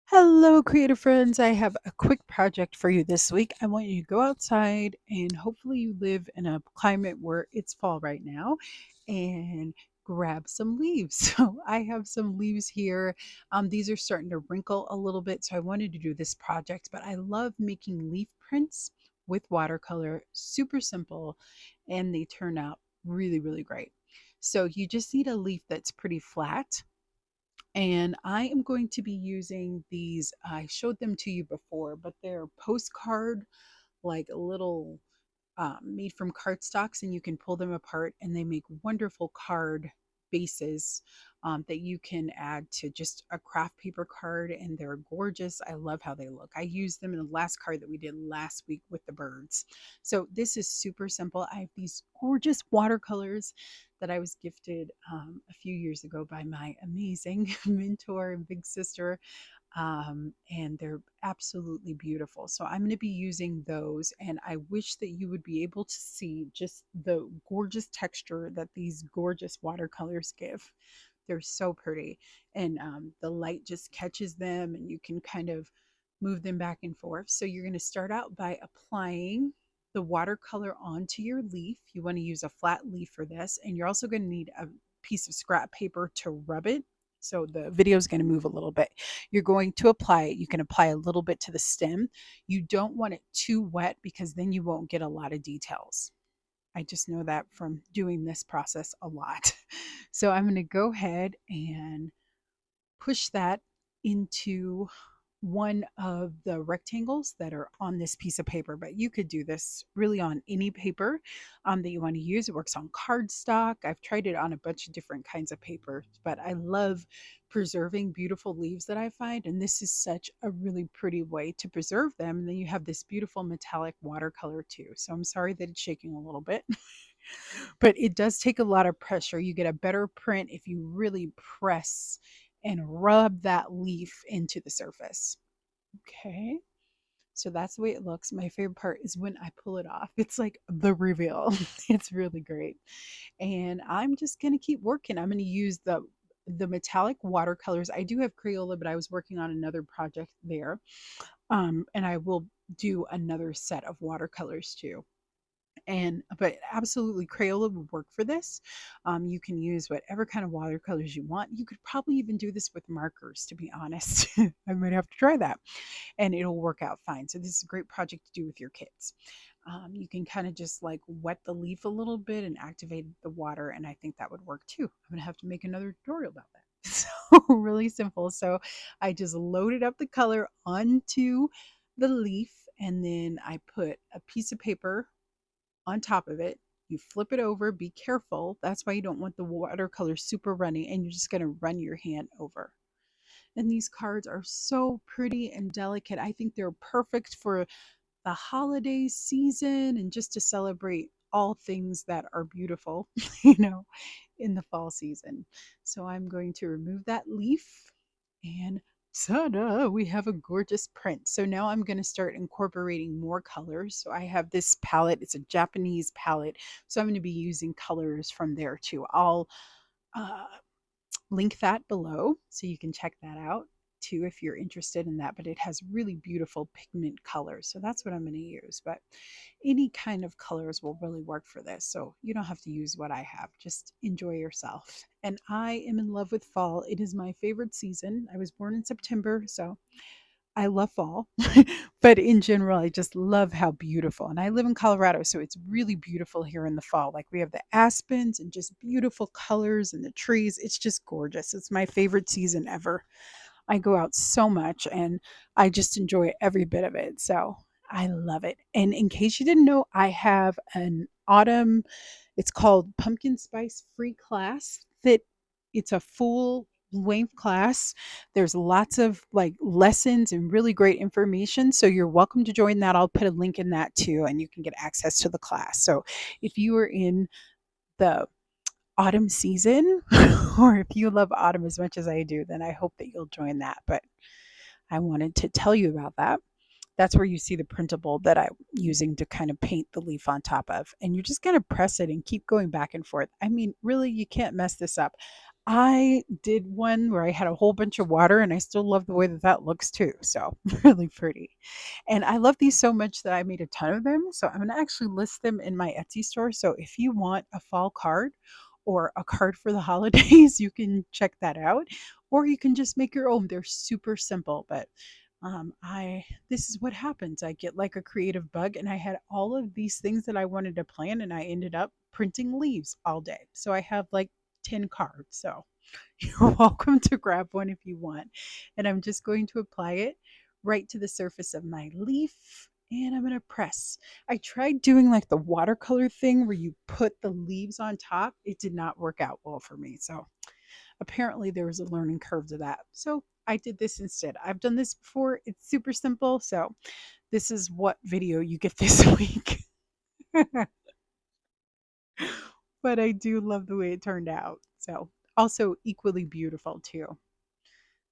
Hello, creative friends. I have a quick project for you this week. I want you to go outside and hopefully you live in a climate where it's fall right now and grab some leaves. So I have some leaves here. These are starting to wrinkle a little bit. So I wanted to do this project, but I love making leaf prints with watercolor. Super simple and they turn out really, really great. So you just need a leaf that's pretty flat and I am going to be using these. I showed them to you before, but they're postcard, like little made from cardstocks, and you can pull them apart, and they make wonderful card bases that you can add to just a craft paper card, and they're gorgeous. I love how they look. I used them in the last card that we did last week with the birds. So this is super simple. I have these gorgeous watercolors that I was gifted a few years ago by my amazing mentor and big sister, and they're absolutely beautiful. So I'm going to be using those, and I wish that you would be able to see just the gorgeous texture that these gorgeous watercolors give. They're so pretty, and the light just catches them, and you can kind of move them back and forth. So you're going to start out by applying the watercolor onto your leaf. You want to use a flat leaf for this, and you're also going to need a piece of scrap paper to rub it. So the video is going to move a little bit. You're going to apply it. You can apply a little bit to the stem. You don't want it too wet because then you won't get a lot of details. I just know that from doing this process a lot. So I'm going to go ahead and push that into one of the rectangles that are on this piece of paper, but you could do this really on any paper that you want to use. It works on cardstock. I've tried it on a bunch of different kinds of paper, but I love preserving beautiful leaves that I find, and this is such a really pretty way to preserve them. And then you have this beautiful metallic watercolor too. So I'm sorry that it's shaking a little bit, but it does take a lot of pressure. You get a better print if you really press and rub that leaf into the surface. Okay. So that's the way it looks. My favorite part is when I pull it off. It's like the reveal. It's really great. And I'm just going to keep working. I'm going to use the metallic watercolors. I do have Crayola, but I was working on another project there. And I will do another set of watercolors too. And but absolutely Crayola would work for this. You can use whatever kind of watercolors you want. You could probably even do this with markers, to be honest. I might have to try that, and it'll work out fine. So this is a great project to do with your kids. You can kind of just like wet the leaf a little bit and activate the water, and I think that would work too. I'm gonna have to make another tutorial about that. So really simple. So I just loaded up the color onto the leaf, and then I put a piece of paper on top of it. You flip it over, be careful. That's why you don't want the watercolor super runny, and you're just going to run your hand over. And these cards are so pretty and delicate. I think they're perfect for the holiday season and just to celebrate all things that are beautiful, you know, in the fall season. So I'm going to remove that leaf, and ta-da, we have a gorgeous print. So now I'm going to start incorporating more colors. So I have this palette. It's a Japanese palette. So I'm going to be using colors from there too. I'll uh, link that below so you can check that out too if you're interested in that. But it has really beautiful pigment colors. So that's what I'm going to use. But any kind of colors will really work for this. So you don't have to use what I have. Just enjoy yourself. And I am in love with fall. It is my favorite season. I was born in September, so I love fall. But in general, I just love how beautiful. And I live in Colorado, so it's really beautiful here in the fall. Like we have the aspens and just beautiful colors and the trees. It's just gorgeous. It's my favorite season ever. I go out so much and I just enjoy every bit of it. So I love it. And in case you didn't know, I have an autumn, it's called Pumpkin Spice Free Class that it's a full length class. There's lots of like lessons and really great information. So you're welcome to join that. I'll put a link in that too, and you can get access to the class. So if you are in the autumn season, or if you love autumn as much as I do, then I hope that you'll join that. But I wanted to tell you about that. That's where you see the printable that I'm using to kind of paint the leaf on top of. And you're just going to press it and keep going back and forth. I mean, really, you can't mess this up. I did one where I had a whole bunch of water, and I still love the way that that looks too. So really pretty. And I love these so much that I made a ton of them. So I'm going to actually list them in my Etsy store. So if you want a fall card or a card for the holidays, you can check that out. Or you can just make your own. They're super simple, but I this is what happens. I get like a creative bug, and I had all of these things that I wanted to plan, and I ended up printing leaves all day. So I have like 10 cards. So you're welcome to grab one if you want. And I'm just going to apply it right to the surface of my leaf. And I'm going to press. I tried doing like the watercolor thing where you put the leaves on top. It did not work out well for me. So apparently there was a learning curve to that. So I did this instead. I've done this before. It's super simple. So this is what video you get this week. But I do love the way it turned out. So also equally beautiful too.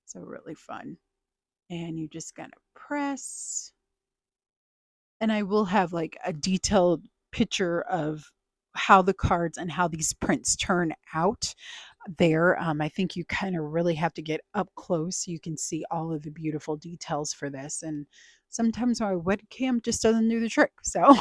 So really fun. And you just gonna press. And I will have like a detailed picture of how the cards and how these prints turn out there. I think you kind of really have to get up close so you can see all of the beautiful details for this. And sometimes my webcam just doesn't do the trick. So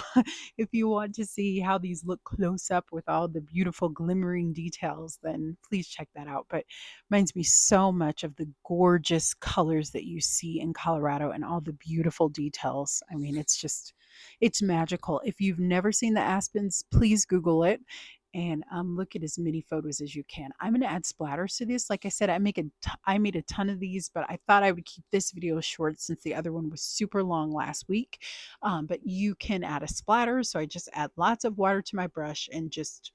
if you want to see how these look close up with all the beautiful glimmering details, then please check that out. But reminds me so much of the gorgeous colors that you see in Colorado and all the beautiful details. I mean, it's magical. If you've never seen the aspens, please Google it and look at as many photos as you can. I'm going to add splatters to this. Like I said, I made a ton of these, but I thought I would keep this video short since the other one was super long last week. But you can add a splatter. So I just add lots of water to my brush and just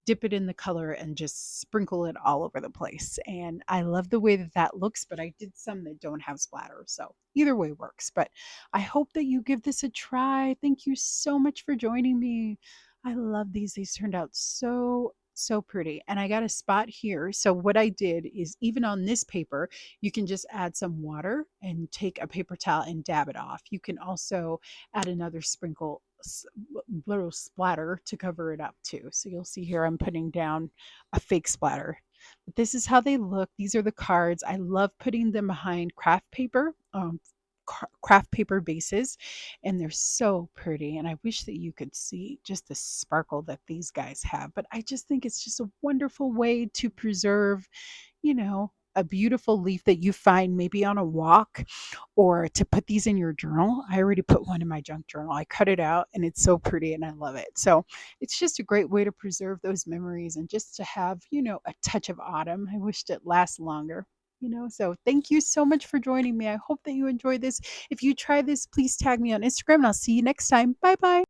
dip it in the color and just sprinkle it all over the place. And I love the way that that looks, but I did some that don't have splatter. So either way works. But I hope that you give this a try. Thank you so much for joining me. I love these. These turned out so pretty. And I got a spot here. So what I did is even on this paper, you can just add some water and take a paper towel and dab it off. You can also add another sprinkle little splatter to cover it up too. So you'll see here I'm putting down a fake splatter. But this is how they look. These are the cards. I love putting them behind craft paper bases, and they're so pretty. And I wish that you could see just the sparkle that these guys have. But I just think it's just a wonderful way to preserve, a beautiful leaf that you find maybe on a walk, or to put these in your journal. I already put one in my junk journal. I cut it out and it's so pretty and I love it. So it's just a great way to preserve those memories and just to have, a touch of autumn. I wished it lasts longer. So thank you so much for joining me. I hope that you enjoyed this. If you try this, please tag me on Instagram and I'll see you next time. Bye bye.